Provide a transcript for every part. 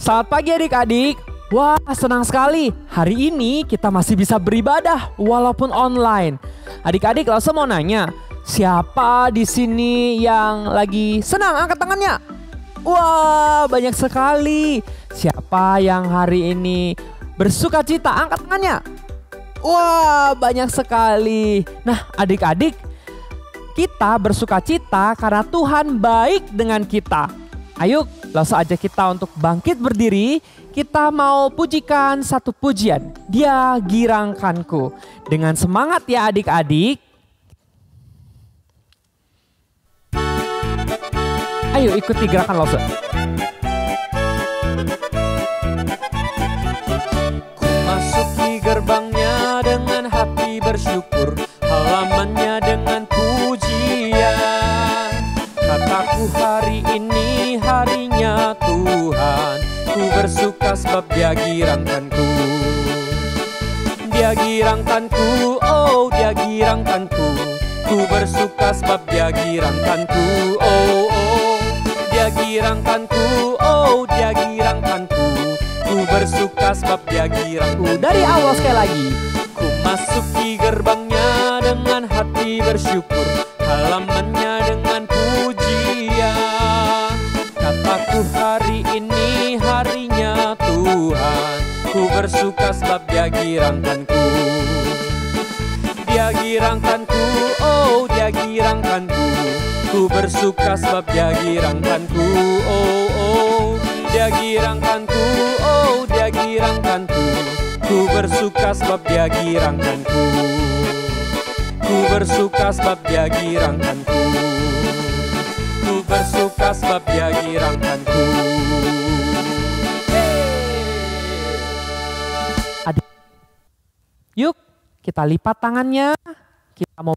Selamat pagi adik-adik. Wah, senang sekali. Hari ini kita masih bisa beribadah walaupun online. Adik-adik langsung mau nanya, siapa di sini yang lagi senang? Angkat tangannya. Wah, banyak sekali. Siapa yang hari ini bersuka cita? Angkat tangannya. Wah, banyak sekali. Nah, adik-adik, kita bersuka cita karena Tuhan baik dengan kita. Ayo, langsung aja kita untuk bangkit berdiri. Kita mau pujikan satu pujian, Dia Girangkanku. Dengan semangat ya adik-adik. Ayo ikuti gerakan langsung. Ku masuki gerbangnya dengan hati bersyukur, halamannya dengan pujian. Kataku hari ini harinya Tuhan, ku bersuka sebab Dia girangkanku. Dia girangkanku, oh Dia girangkanku. Ku bersuka sebab Dia girangkanku, oh oh. Dia girangkanku, oh Dia girangkanku. Ku bersuka sebab Dia girangku. Dari awal sekali lagi. Ku masuki gerbangnya dengan hati bersyukur, halamannya dengan pujian. Kataku hari ini harinya Tuhan, ku bersuka sebab Dia girangkanku. Dia girangkanku, oh Dia girangkanku. Ku bersuka sebab Dia girangkanku, oh oh. Dia girangkanku, oh Dia girangkanku. Ku bersuka sebab Dia girangkanku. Ku bersuka sebab Dia girangkanku. Ku bersuka sebab Dia girangkanku. Adik, yuk kita lipat tangannya. Kita mau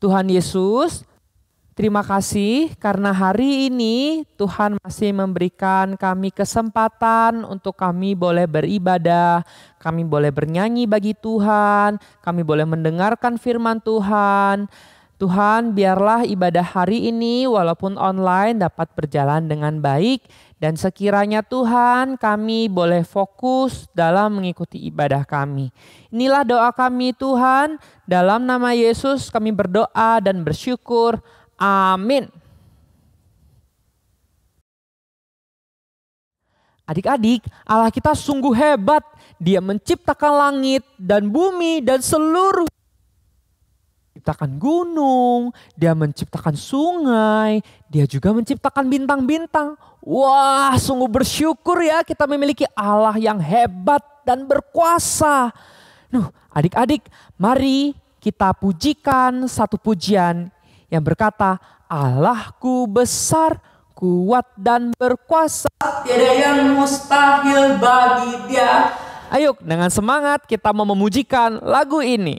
Tuhan Yesus, terima kasih karena hari ini Tuhan masih memberikan kami kesempatan untuk kami boleh beribadah, kami boleh bernyanyi bagi Tuhan, kami boleh mendengarkan firman Tuhan. Tuhan, biarlah ibadah hari ini walaupun online dapat berjalan dengan baik, dan sekiranya Tuhan kami boleh fokus dalam mengikuti ibadah kami. Inilah doa kami Tuhan, dalam nama Yesus kami berdoa dan bersyukur. Amin. Adik-adik, Allah kita sungguh hebat. Dia menciptakan langit dan bumi dan seluruh. Menciptakan gunung, Dia menciptakan sungai, Dia juga menciptakan bintang-bintang. Wah, sungguh bersyukur ya kita memiliki Allah yang hebat dan berkuasa. Adik-adik, mari kita pujikan satu pujian yang berkata, Allahku besar, kuat dan berkuasa, tiada yang mustahil bagi Dia. Ayo dengan semangat kita mau memujikan lagu ini.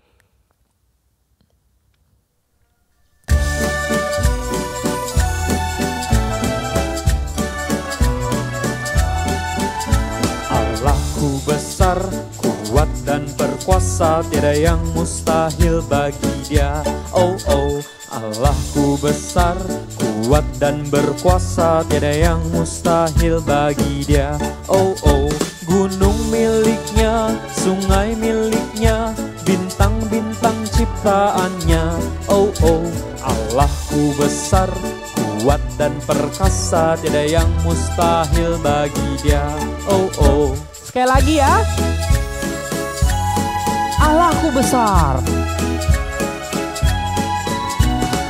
Allahku besar, kuat dan berkuasa, tiada yang mustahil bagi Dia. Oh oh, Allahku besar, kuat dan berkuasa, tiada yang mustahil bagi Dia. Oh oh, gunung miliknya, sungai miliknya, bintang-bintang ciptaannya. Oh oh, Allahku besar, kuat dan perkasa, tiada yang mustahil bagi Dia. Oh oh. Sekali lagi ya. Allahku besar.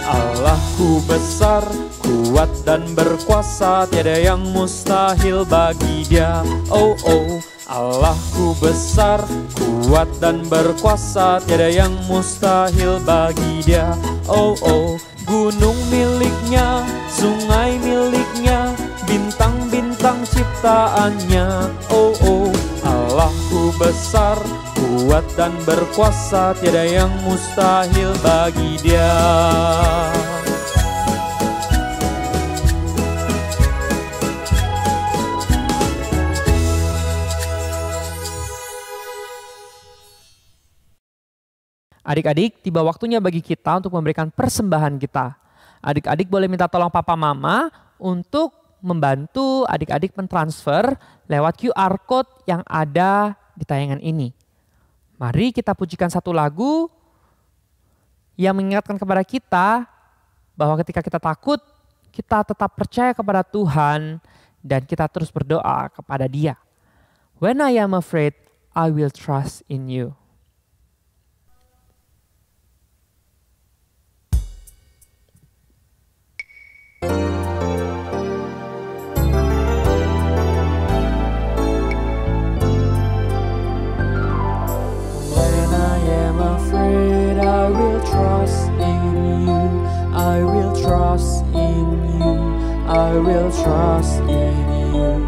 Allah Allahku besar, kuat dan berkuasa, tiada yang mustahil bagi Dia. Oh oh, Allahku besar, kuat dan berkuasa, tiada yang mustahil bagi Dia. Oh oh, gunung miliknya, sungai miliknya, bintang-bintang ciptaannya. Oh oh, Allahku besar, kuat dan berkuasa, tiada yang mustahil bagi Dia. Adik-adik, tiba waktunya bagi kita untuk memberikan persembahan kita. Adik-adik boleh minta tolong papa mama untuk membantu adik-adik mentransfer lewat QR Code yang ada di tayangan ini. Mari kita pujikan satu lagu yang mengingatkan kepada kita bahwa ketika kita takut, kita tetap percaya kepada Tuhan dan kita terus berdoa kepada Dia. When I am afraid, I will trust in you. I will trust in you.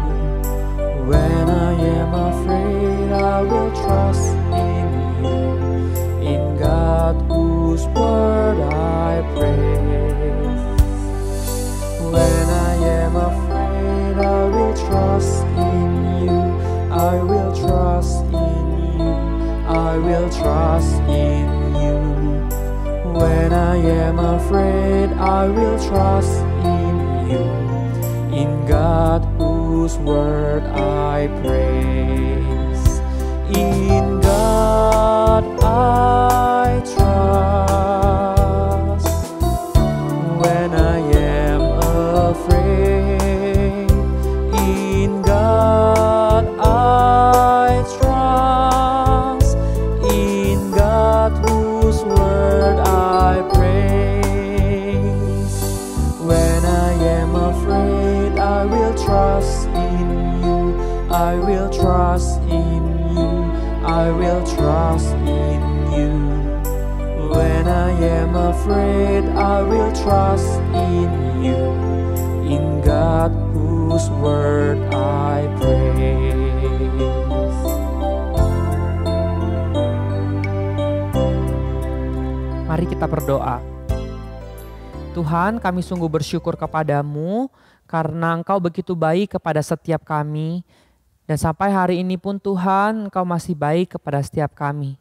When I am afraid, I will trust in you. In God whose word I praise. When I am afraid, I will trust in you. I will trust in you. I will trust in you. When I am afraid, I will trust in you. In God whose word I praise. In God I trust. When I am afraid, in God I trust. In God whose word I praise. When I am afraid, I will trust in you. I will trust in you. I will trust in you. When I am afraid, I will trust in you. In God whose word I praise. Mari kita berdoa. Tuhan, kami sungguh bersyukur kepadamu karena Engkau begitu baik kepada setiap kami. Dan sampai hari ini pun Tuhan, Engkau masih baik kepada setiap kami.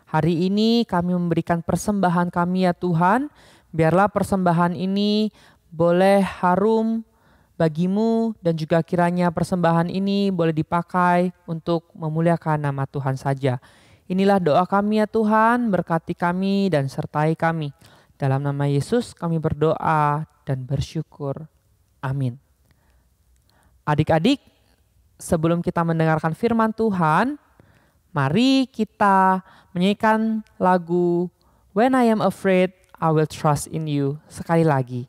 Hari ini kami memberikan persembahan kami ya Tuhan. Biarlah persembahan ini boleh harum bagimu dan juga kiranya persembahan ini boleh dipakai untuk memuliakan nama Tuhan saja. Inilah doa kami ya Tuhan, berkati kami dan sertai kami. Dalam nama Yesus kami berdoa dan bersyukur. Amin. Adik-adik, sebelum kita mendengarkan firman Tuhan, mari kita menyanyikan lagu When I Am Afraid, I Will Trust in You sekali lagi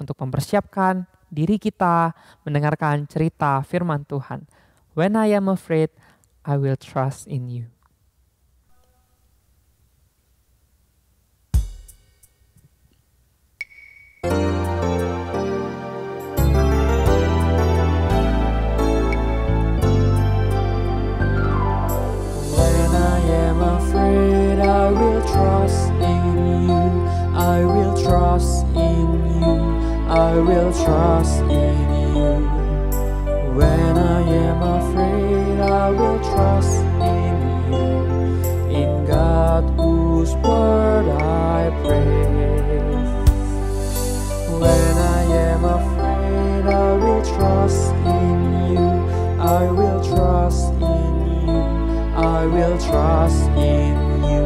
untuk mempersiapkan diri kita mendengarkan cerita firman Tuhan. When I am afraid, I will trust in you. I will trust in you. I will trust in you. I will trust in you. When I am afraid, I will trust in you. In God whose word I praise. When I am afraid, I will trust in you. I will trust in you. I will trust in you.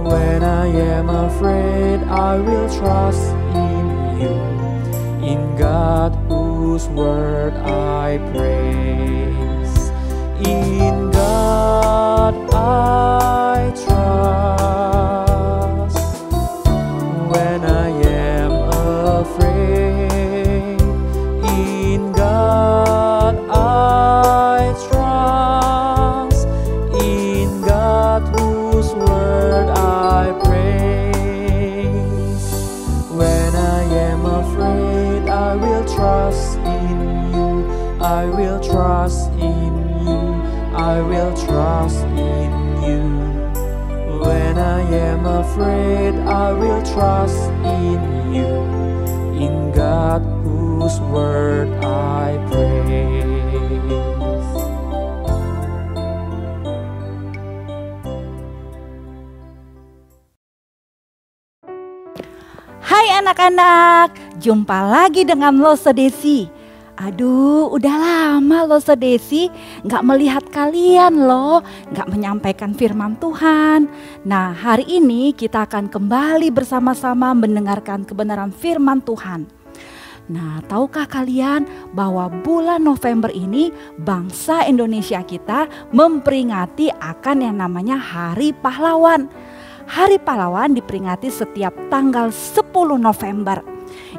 When I am afraid, I will trust in you. In God whose word I praise. In God I trust. When I am trust in you. I will trust in you. I will trust in you. When I am afraid, I will trust in you. In God whose word I praise. Hai anak-anak, jumpa lagi dengan Lose Desi. Aduh, udah lama Lose Desi gak melihat kalian loh, gak menyampaikan firman Tuhan. Nah, hari ini kita akan kembali bersama-sama mendengarkan kebenaran firman Tuhan. Nah, tahukah kalian bahwa bulan November ini bangsa Indonesia kita memperingati akan yang namanya Hari Pahlawan. Hari Pahlawan diperingati setiap tanggal 10 November.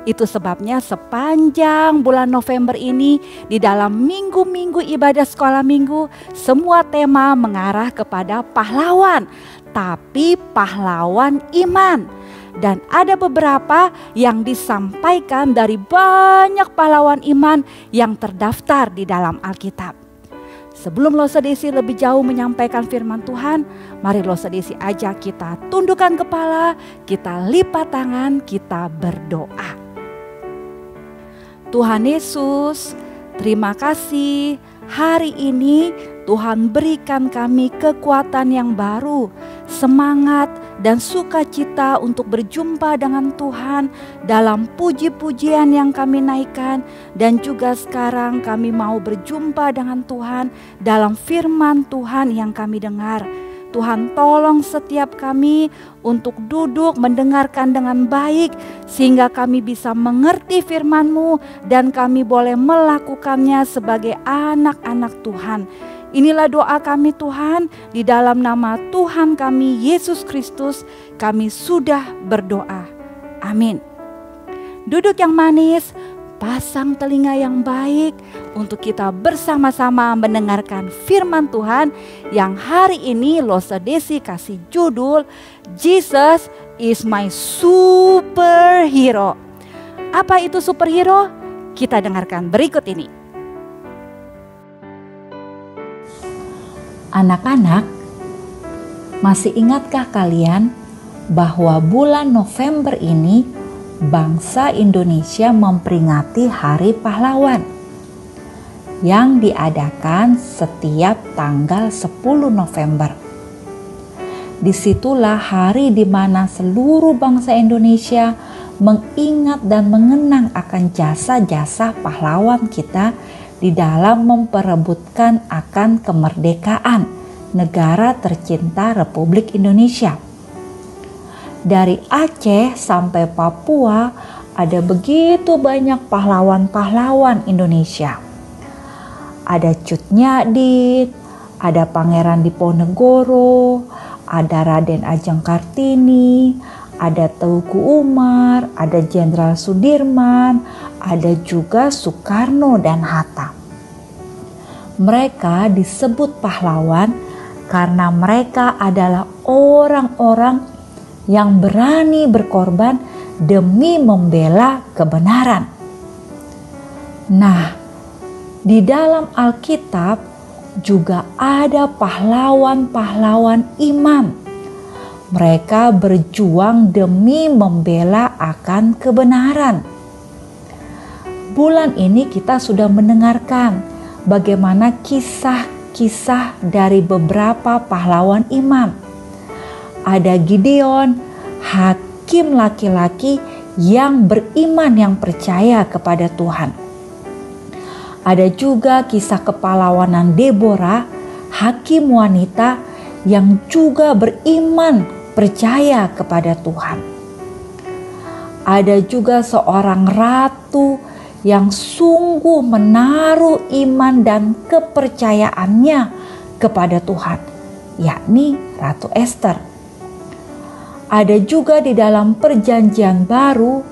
Itu sebabnya sepanjang bulan November ini di dalam minggu-minggu ibadah sekolah minggu semua tema mengarah kepada pahlawan, tapi pahlawan iman. Dan ada beberapa yang disampaikan dari banyak pahlawan iman yang terdaftar di dalam Alkitab. Sebelum Lose Desi lebih jauh menyampaikan firman Tuhan, mari Lose Desi ajak kita tundukkan kepala, kita lipat tangan, kita berdoa. Tuhan Yesus, terima kasih hari ini Tuhan berikan kami kekuatan yang baru, semangat dan sukacita untuk berjumpa dengan Tuhan dalam puji-pujian yang kami naikkan. Dan juga sekarang kami mau berjumpa dengan Tuhan dalam firman Tuhan yang kami dengar. Tuhan tolong setiap kami untuk duduk mendengarkan dengan baik sehingga kami bisa mengerti firman-Mu dan kami boleh melakukannya sebagai anak-anak Tuhan. Inilah doa kami Tuhan, di dalam nama Tuhan kami Yesus Kristus kami sudah berdoa. Amin. Duduk yang manis, pasang telinga yang baik untuk kita bersama-sama mendengarkan firman Tuhan yang hari ini Lose Desi kasih judul Jesus is my superhero. Apa itu superhero? Kita dengarkan berikut ini. Anak-anak, masih ingatkah kalian bahwa bulan November ini bangsa Indonesia memperingati Hari Pahlawan yang diadakan setiap tanggal 10 November. Disitulah hari di mana seluruh bangsa Indonesia mengingat dan mengenang akan jasa-jasa pahlawan kita di dalam memperebutkan akan kemerdekaan negara tercinta Republik Indonesia. Dari Aceh sampai Papua ada begitu banyak pahlawan-pahlawan Indonesia. Ada Cut Nyak, ada Pangeran Diponegoro, ada Raden Ajeng Kartini, ada Teuku Umar, ada Jenderal Sudirman, ada juga Soekarno dan Hatta. Mereka disebut pahlawan karena mereka adalah orang-orang yang berani berkorban demi membela kebenaran. Nah, di dalam Alkitab juga ada pahlawan-pahlawan iman. Mereka berjuang demi membela akan kebenaran. Bulan ini kita sudah mendengarkan bagaimana kisah-kisah dari beberapa pahlawan iman. Ada Gideon, hakim laki-laki yang beriman, yang percaya kepada Tuhan. Ada juga kisah kepahlawanan Deborah, hakim wanita yang juga beriman, percaya kepada Tuhan. Ada juga seorang ratu yang sungguh menaruh iman dan kepercayaannya kepada Tuhan, yakni Ratu Esther. Ada juga di dalam Perjanjian Baru,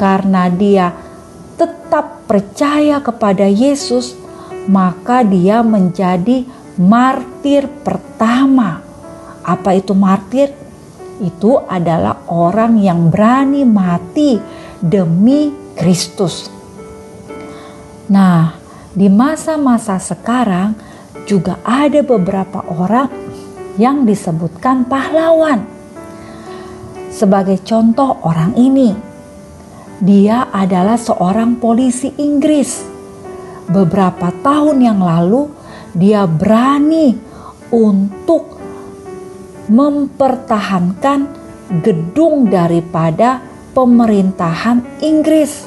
karena dia tetap percaya kepada Yesus, maka dia menjadi martir pertama. Apa itu martir? Itu adalah orang yang berani mati demi Kristus. Nah, di masa-masa sekarang juga ada beberapa orang yang disebutkan pahlawan. Sebagai contoh orang ini, dia adalah seorang polisi Inggris. Beberapa tahun yang lalu dia berani untuk mempertahankan gedung daripada pemerintahan Inggris.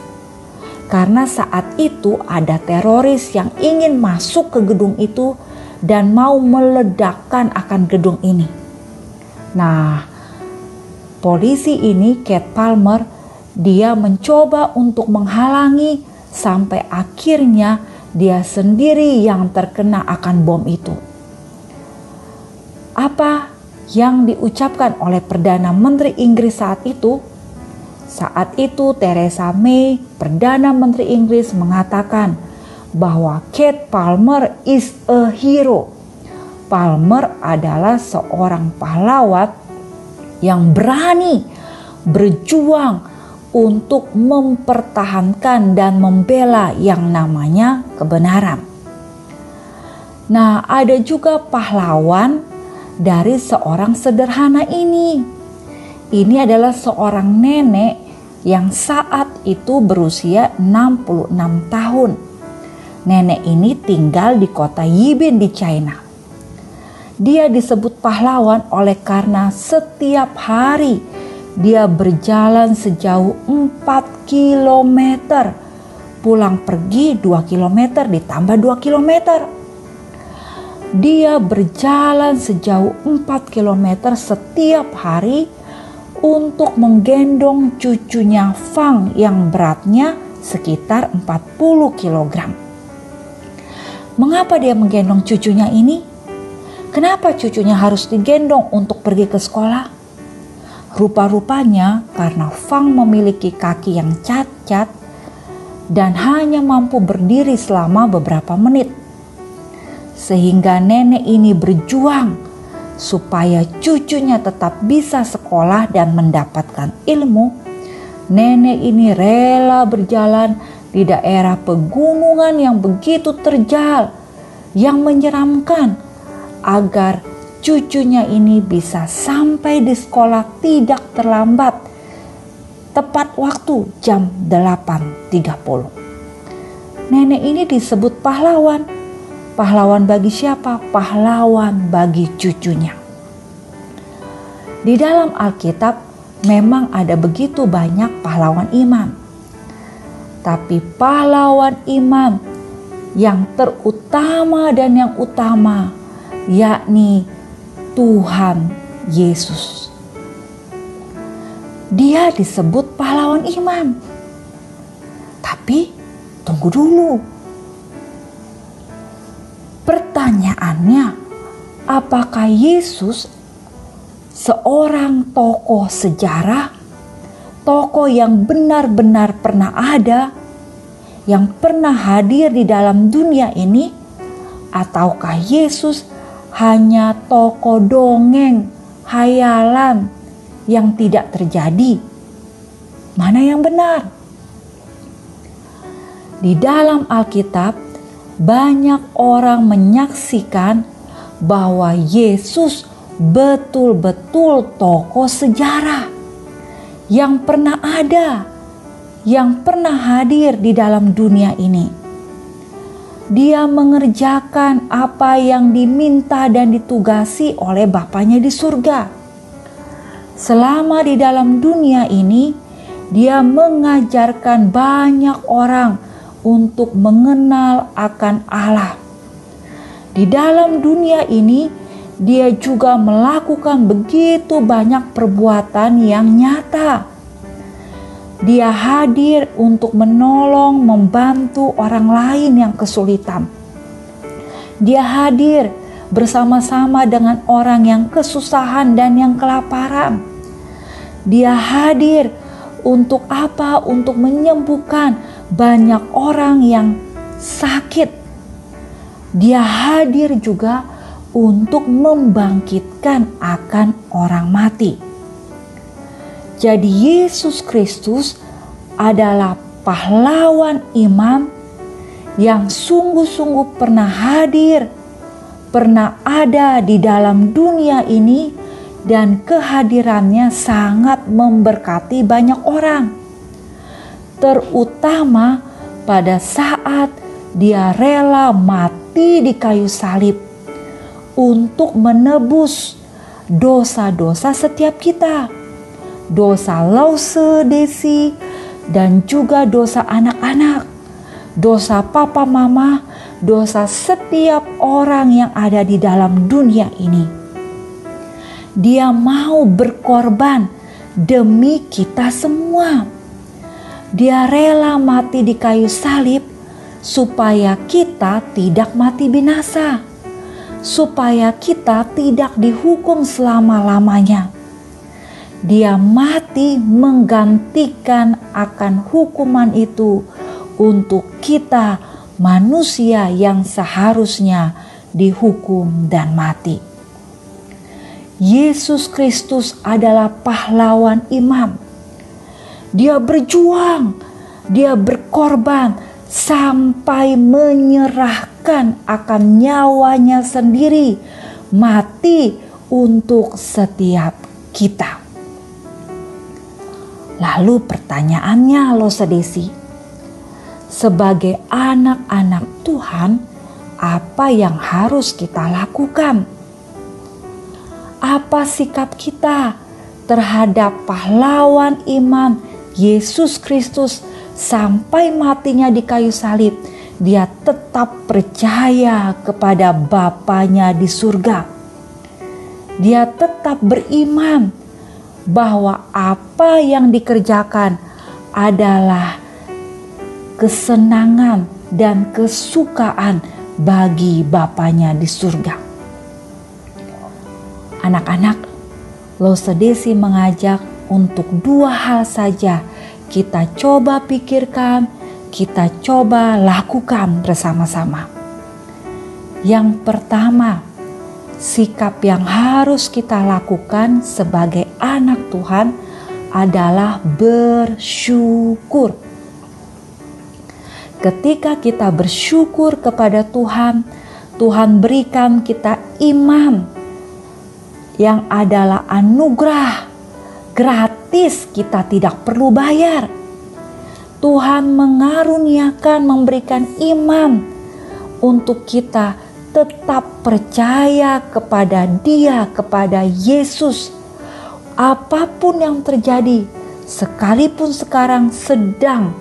Karena saat itu ada teroris yang ingin masuk ke gedung itu dan mau meledakkan akan gedung ini. Nah, polisi ini, Keith Palmer, dia mencoba untuk menghalangi sampai akhirnya dia sendiri yang terkena akan bom itu. Apa yang diucapkan oleh Perdana Menteri Inggris saat itu? Saat itu Theresa May, Perdana Menteri Inggris, mengatakan bahwa Keith Palmer is a hero. Palmer adalah seorang pahlawan yang berani berjuang untuk mempertahankan dan membela yang namanya kebenaran. Nah, ada juga pahlawan dari seorang sederhana ini. Ini adalah seorang nenek yang saat itu berusia 66 tahun. Nenek ini tinggal di kota Yibin di China. Dia disebut pahlawan oleh karena setiap hari dia berjalan sejauh 4 kilometer. Pulang pergi 2 kilometer ditambah 2 kilometer. Dia berjalan sejauh 4 kilometer setiap hari untuk menggendong cucunya Fang yang beratnya sekitar 40 kg. Mengapa dia menggendong cucunya ini? Kenapa cucunya harus digendong untuk pergi ke sekolah? Rupa-rupanya karena Fang memiliki kaki yang cacat dan hanya mampu berdiri selama beberapa menit. Sehingga nenek ini berjuang supaya cucunya tetap bisa sekolah dan mendapatkan ilmu. Nenek ini rela berjalan di daerah pegunungan yang begitu terjal, yang menyeramkan, agar cucunya ini bisa sampai di sekolah tidak terlambat, tepat waktu jam 8.30. Nenek ini disebut pahlawan. Pahlawan bagi siapa? Pahlawan bagi cucunya. Di dalam Alkitab memang ada begitu banyak pahlawan iman. Tapi pahlawan iman yang terutama dan yang utama yakni Tuhan Yesus. Dia disebut pahlawan iman. Tapi tunggu dulu. Pertanyaannya, apakah Yesus seorang tokoh sejarah, tokoh yang benar-benar pernah ada, yang pernah hadir di dalam dunia ini, ataukah Yesus hanya tokoh dongeng, hayalan yang tidak terjadi? Mana yang benar? Di dalam Alkitab, banyak orang menyaksikan bahwa Yesus betul-betul tokoh sejarah yang pernah ada, yang pernah hadir di dalam dunia ini. Dia mengerjakan apa yang diminta dan ditugasi oleh Bapanya di surga. Selama di dalam dunia ini, dia mengajarkan banyak orang untuk mengenal akan Allah. Di dalam dunia ini, dia juga melakukan begitu banyak perbuatan yang nyata. Dia hadir untuk menolong, membantu orang lain yang kesulitan. Dia hadir bersama-sama dengan orang yang kesusahan dan yang kelaparan. Dia hadir untuk apa? Untuk menyembuhkan banyak orang yang sakit. Dia hadir juga untuk membangkitkan akan orang mati. Jadi Yesus Kristus adalah pahlawan iman yang sungguh-sungguh pernah hadir, pernah ada di dalam dunia ini, dan kehadirannya sangat memberkati banyak orang. Terutama pada saat dia rela mati di kayu salib untuk menebus dosa-dosa setiap kita. Dosa Lause, Desi, dan juga dosa anak-anak, dosa papa mama, dosa setiap orang yang ada di dalam dunia ini. Dia mau berkorban demi kita semua. Dia rela mati di kayu salib supaya kita tidak mati binasa, supaya kita tidak dihukum selama-lamanya. Dia mati menggantikan akan hukuman itu untuk kita manusia yang seharusnya dihukum dan mati. Yesus Kristus adalah pahlawan iman. Dia berjuang, dia berkorban sampai menyerahkan akan nyawanya sendiri, mati untuk setiap kita. Lalu pertanyaannya Lause Desi, sebagai anak-anak Tuhan, apa yang harus kita lakukan? Apa sikap kita terhadap pahlawan iman Yesus Kristus sampai matinya di kayu salib? Dia tetap percaya kepada Bapanya di surga. Dia tetap beriman bahwa apa yang dikerjakan adalah kesenangan dan kesukaan bagi Bapanya di surga. Anak-anak, Lause Desi mengajak untuk 2 hal saja kita coba pikirkan, kita coba lakukan bersama-sama. Yang pertama, sikap yang harus kita lakukan sebagai anak Tuhan adalah bersyukur. Ketika kita bersyukur kepada Tuhan, Tuhan berikan kita iman yang adalah anugerah gratis, kita tidak perlu bayar. Tuhan mengaruniakan, memberikan iman untuk kita tetap percaya kepada Dia, kepada Yesus. Apapun yang terjadi, sekalipun sekarang sedang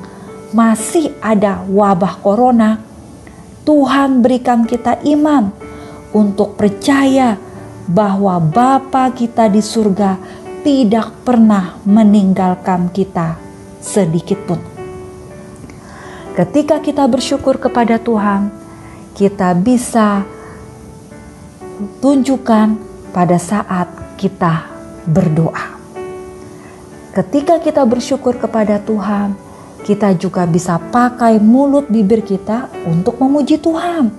masih ada wabah corona, Tuhan berikan kita iman untuk percaya bahwa Bapa kita di surga tidak pernah meninggalkan kita sedikit pun. Ketika kita bersyukur kepada Tuhan, kita bisa tunjukkan pada saat kita berdoa. Ketika kita bersyukur kepada Tuhan, kita juga bisa pakai mulut bibir kita untuk memuji Tuhan.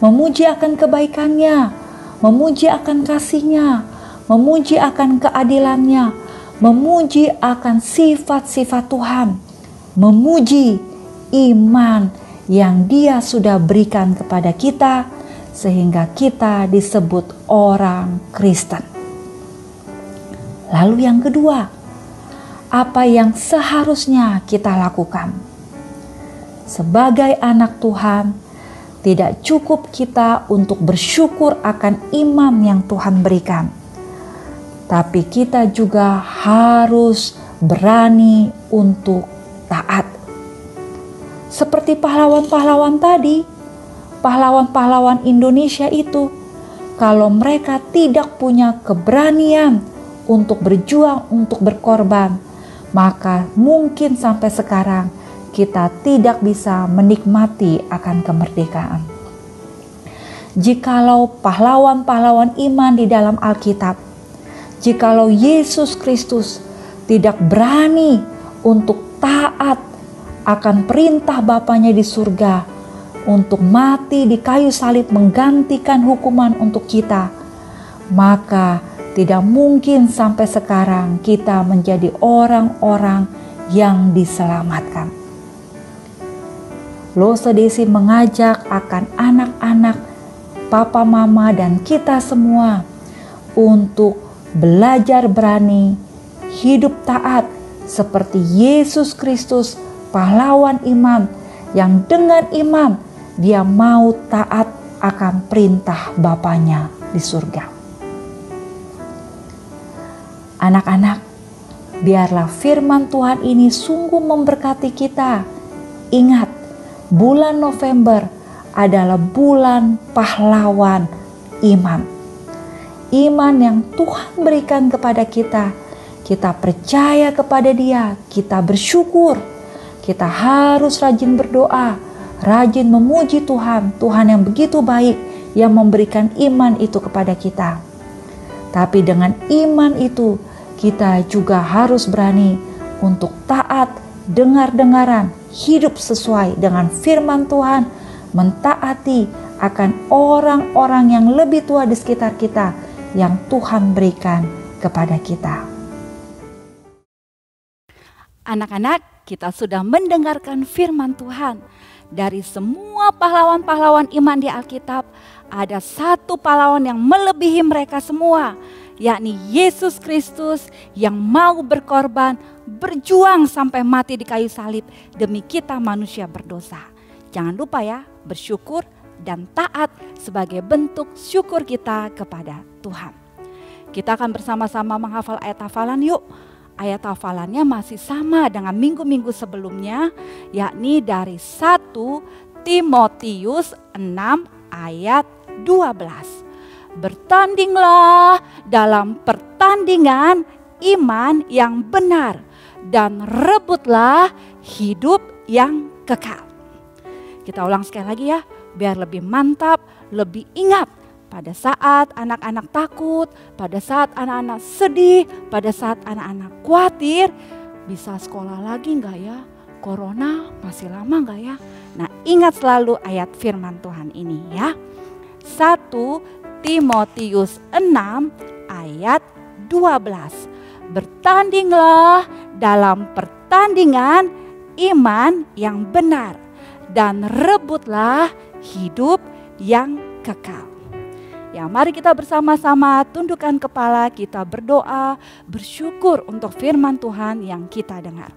Memuji akan kebaikannya, memuji akan kasih-Nya, memuji akan keadilan-Nya, memuji akan sifat-sifat Tuhan, memuji iman yang Dia sudah berikan kepada kita sehingga kita disebut orang Kristen. Lalu yang kedua, apa yang seharusnya kita lakukan? Sebagai anak Tuhan, tidak cukup kita untuk bersyukur akan iman yang Tuhan berikan, tapi kita juga harus berani untuk taat. Seperti pahlawan-pahlawan tadi, pahlawan-pahlawan Indonesia itu, kalau mereka tidak punya keberanian untuk berjuang, untuk berkorban, maka mungkin sampai sekarang kita tidak bisa menikmati akan kemerdekaan. Jikalau pahlawan-pahlawan iman di dalam Alkitab, jikalau Yesus Kristus tidak berani untuk taat akan perintah Bapanya di surga untuk mati di kayu salib menggantikan hukuman untuk kita, maka tidak mungkin sampai sekarang kita menjadi orang-orang yang diselamatkan. Lose Desi mengajak akan anak-anak, papa mama dan kita semua untuk belajar berani, hidup taat seperti Yesus Kristus, pahlawan iman yang dengan iman dia mau taat akan perintah Bapanya di surga. Anak-anak, biarlah firman Tuhan ini sungguh memberkati kita. Ingat, bulan November adalah bulan pahlawan iman. Iman yang Tuhan berikan kepada kita. Kita percaya kepada Dia, kita bersyukur. Kita harus rajin berdoa, rajin memuji Tuhan. Tuhan yang begitu baik, yang memberikan iman itu kepada kita. Tapi dengan iman itu, kita juga harus berani untuk taat, dengar-dengaran, hidup sesuai dengan firman Tuhan, mentaati akan orang-orang yang lebih tua di sekitar kita yang Tuhan berikan kepada kita. Anak-anak, kita sudah mendengarkan firman Tuhan. Dari semua pahlawan-pahlawan iman di Alkitab, ada satu pahlawan yang melebihi mereka semua, yakni Yesus Kristus yang mau berkorban, berjuang sampai mati di kayu salib demi kita manusia berdosa. Jangan lupa ya, bersyukur dan taat sebagai bentuk syukur kita kepada Tuhan. Kita akan bersama-sama menghafal ayat hafalan yuk. Ayat hafalannya masih sama dengan minggu-minggu sebelumnya, yakni dari 1 Timotius 6 ayat 12. Bertandinglah dalam pertandingan iman yang benar dan rebutlah hidup yang kekal. Kita ulang sekali lagi ya, biar lebih mantap, lebih ingat. Pada saat anak-anak takut, pada saat anak-anak sedih, pada saat anak-anak khawatir, bisa sekolah lagi enggak ya? Corona masih lama enggak ya? Nah, ingat selalu ayat firman Tuhan ini ya. 1 Timotius 6 ayat 12. Bertandinglah dalam pertandingan iman yang benar dan rebutlah hidup yang kekal. Ya, mari kita bersama-sama tundukkan kepala, kita berdoa, bersyukur untuk firman Tuhan yang kita dengar.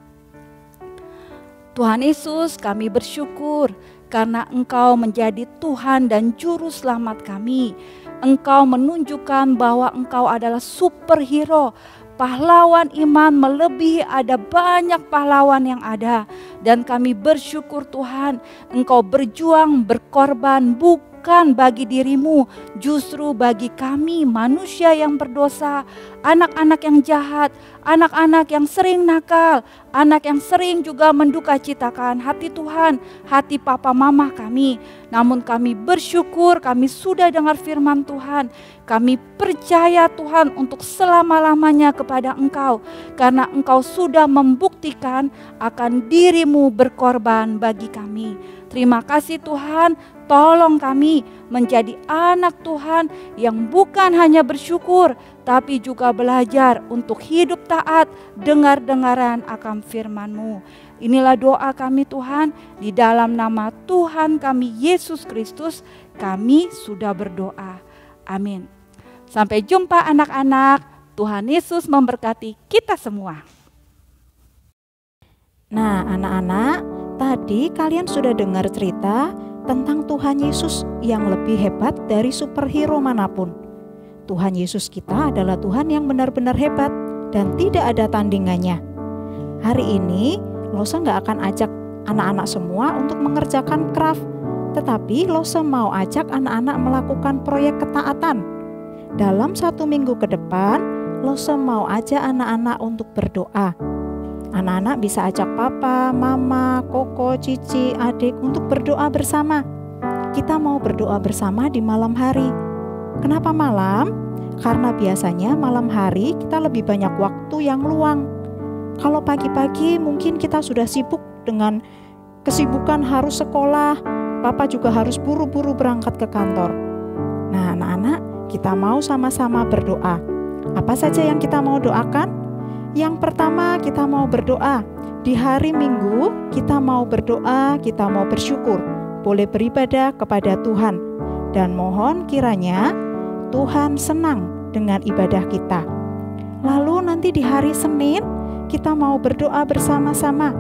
Tuhan Yesus, kami bersyukur karena Engkau menjadi Tuhan dan Juru Selamat kami. Engkau menunjukkan bahwa Engkau adalah superhero, pahlawan iman melebihi ada banyak pahlawan yang ada. Dan kami bersyukur Tuhan, Engkau berjuang, berkorban bukan bagi dirimu, justru bagi kami manusia yang berdosa, anak-anak yang jahat, anak-anak yang sering nakal, anak yang sering juga menduka citakan hati Tuhan, hati papa mama kami. Namun kami bersyukur kami sudah dengar firman Tuhan. Kami percaya Tuhan untuk selama-lamanya kepada Engkau, karena Engkau sudah membuktikan akan dirimu berkorban bagi kami. Terima kasih Tuhan, tolong kami menjadi anak Tuhan yang bukan hanya bersyukur, tapi juga belajar untuk hidup taat, dengar-dengaran akan firman-Mu. Inilah doa kami Tuhan, di dalam nama Tuhan kami Yesus Kristus, kami sudah berdoa. Amin. Sampai jumpa anak-anak, Tuhan Yesus memberkati kita semua. Nah anak-anak, tadi kalian sudah dengar cerita tentang Tuhan Yesus yang lebih hebat dari superhero manapun. Tuhan Yesus kita adalah Tuhan yang benar-benar hebat dan tidak ada tandingannya. Hari ini Lose gak akan ajak anak-anak semua untuk mengerjakan craft, tetapi Lose mau ajak anak-anak melakukan proyek ketaatan. Dalam 1 minggu ke depan, Lose mau ajak anak-anak untuk berdoa. Anak-anak bisa ajak papa, mama, koko, cici, adik untuk berdoa bersama. Kita mau berdoa bersama di malam hari. Kenapa malam? Karena biasanya malam hari kita lebih banyak waktu yang luang. Kalau pagi-pagi mungkin kita sudah sibuk dengan kesibukan harus sekolah, papa juga harus buru-buru berangkat ke kantor. Nah anak-anak, kita mau sama-sama berdoa. Apa saja yang kita mau doakan? Yang pertama kita mau berdoa. Di hari Minggu kita mau berdoa, kita mau bersyukur, boleh beribadah kepada Tuhan. Dan mohon kiranya Tuhan senang dengan ibadah kita. Lalu nanti di hari Senin kita mau berdoa bersama-sama.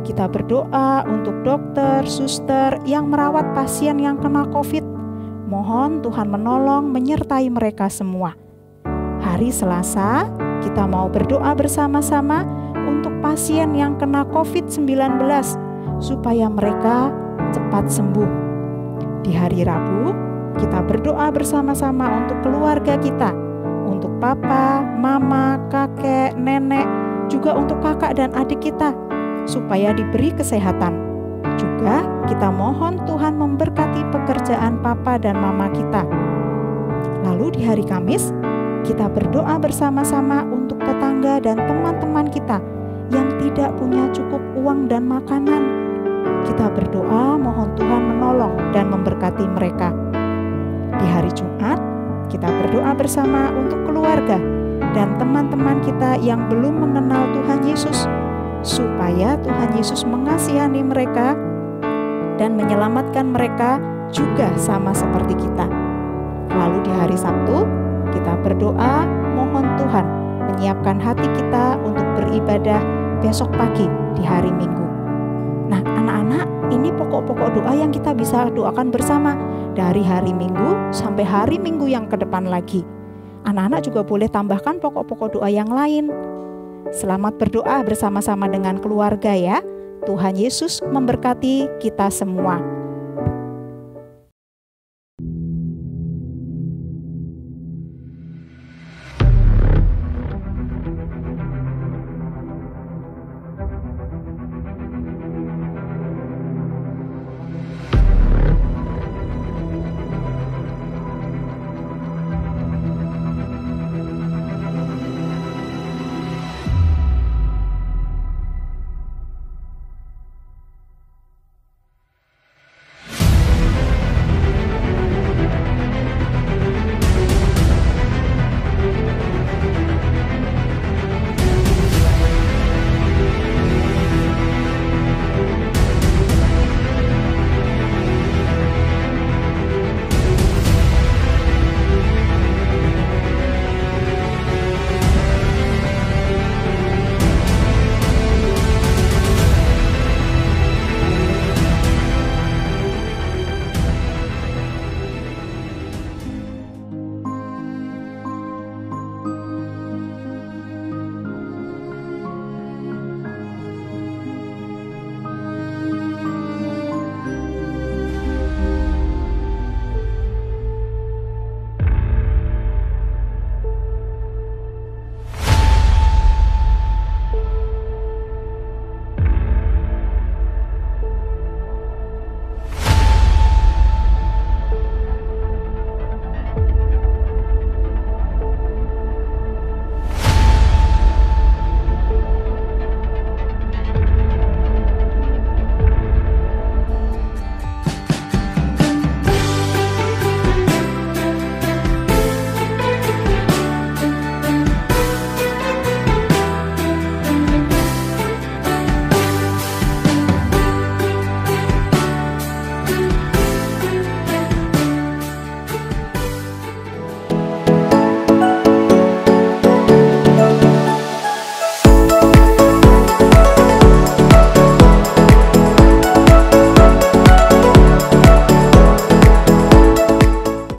Kita berdoa untuk dokter, suster yang merawat pasien yang kena COVID. Mohon Tuhan menolong menyertai mereka semua. Hari Selasa kita mau berdoa bersama-sama untuk pasien yang kena COVID-19 supaya mereka cepat sembuh. Di hari Rabu kita berdoa bersama-sama untuk keluarga kita, untuk papa, mama, kakek, nenek, juga untuk kakak dan adik kita, supaya diberi kesehatan. Juga kita mohon Tuhan memberkati pekerjaan papa dan mama kita. Lalu di hari Kamis, kita berdoa bersama-sama untuk tetangga dan teman-teman kita yang tidak punya cukup uang dan makanan. Kita berdoa mohon Tuhan menolong dan memberkati mereka. Di hari Jumat, kita berdoa bersama untuk keluarga dan teman-teman kita yang belum mengenal Tuhan Yesus, supaya Tuhan Yesus mengasihani mereka dan menyelamatkan mereka juga sama seperti kita. Lalu di hari Sabtu, kita berdoa mohon Tuhan menyiapkan hati kita untuk beribadah besok pagi di hari Minggu. Nah, anak-anak, ini pokok-pokok doa yang kita bisa doakan bersama dari hari Minggu sampai hari Minggu yang ke depan lagi. Anak-anak juga boleh tambahkan pokok-pokok doa yang lain. Selamat berdoa bersama-sama dengan keluarga ya. Tuhan Yesus memberkati kita semua.